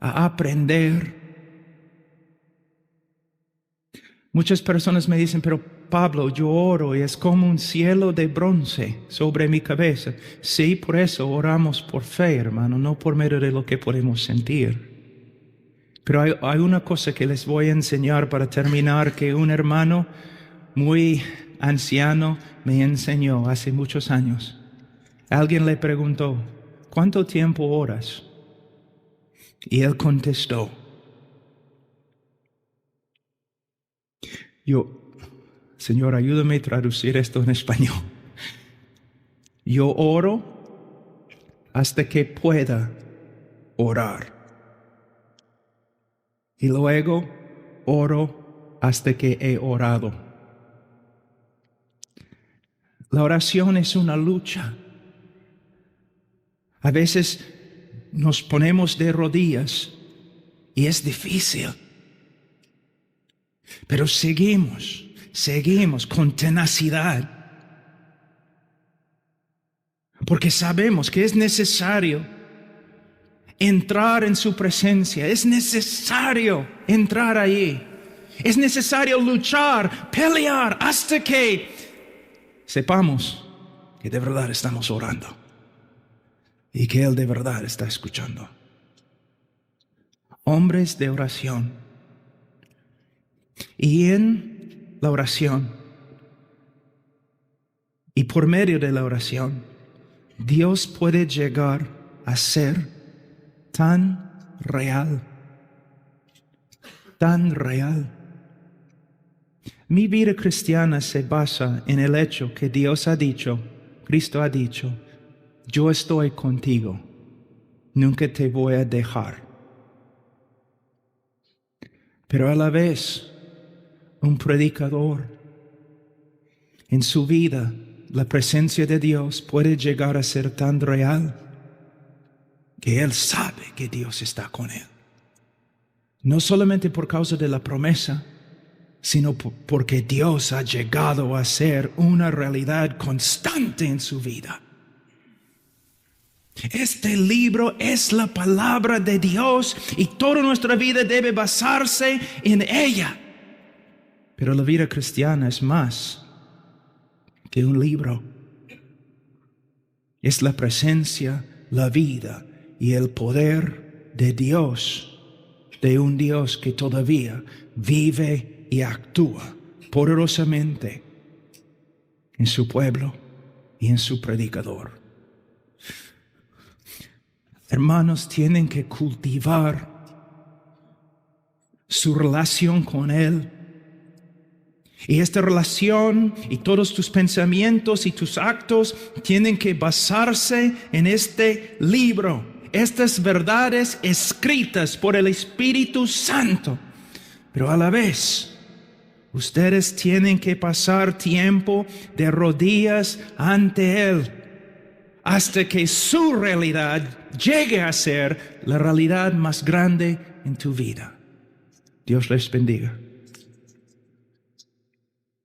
A: aprender. Muchas personas me dicen, pero Pablo, yo oro y es como un cielo de bronce sobre mi cabeza. Sí, por eso oramos por fe, hermano, no por medio de lo que podemos sentir. Pero hay una cosa que les voy a enseñar para terminar, que un hermano muy anciano me enseñó hace muchos años. Alguien le preguntó, ¿cuánto tiempo oras? Y él contestó, Señor, ayúdame a traducir esto en español. Yo oro hasta que pueda orar. Y luego oro hasta que he orado. La oración es una lucha. A veces nos ponemos de rodillas y es difícil. Pero seguimos con tenacidad. Porque sabemos que es necesario entrar en su presencia. Es necesario entrar allí. Es necesario luchar, pelear, hasta que sepamos que de verdad estamos orando y que Él de verdad está escuchando. Hombres de oración. Y en la oración y por medio de la oración, Dios puede llegar a ser tan real. Mi vida cristiana se basa en el hecho que Dios ha dicho, Cristo ha dicho, yo estoy contigo, nunca te voy a dejar. Pero a la vez, un predicador en su vida la presencia de Dios puede llegar a ser tan real que él sabe que Dios está con él. No solamente por causa de la promesa, sino porque Dios ha llegado a ser una realidad constante en su vida. Este libro es la palabra de Dios y toda nuestra vida debe basarse en ella. Pero la vida cristiana es más que un libro. Es la presencia, la vida y el poder de Dios, de un Dios que todavía vive y actúa poderosamente en su pueblo y en su predicador. Hermanos, tienen que cultivar su relación con Él. Y esta relación y todos tus pensamientos y tus actos tienen que basarse en este libro. Estas verdades escritas por el Espíritu Santo. Pero a la vez, ustedes tienen que pasar tiempo de rodillas ante Él hasta que su realidad llegue a ser la realidad más grande en tu vida. Dios les bendiga.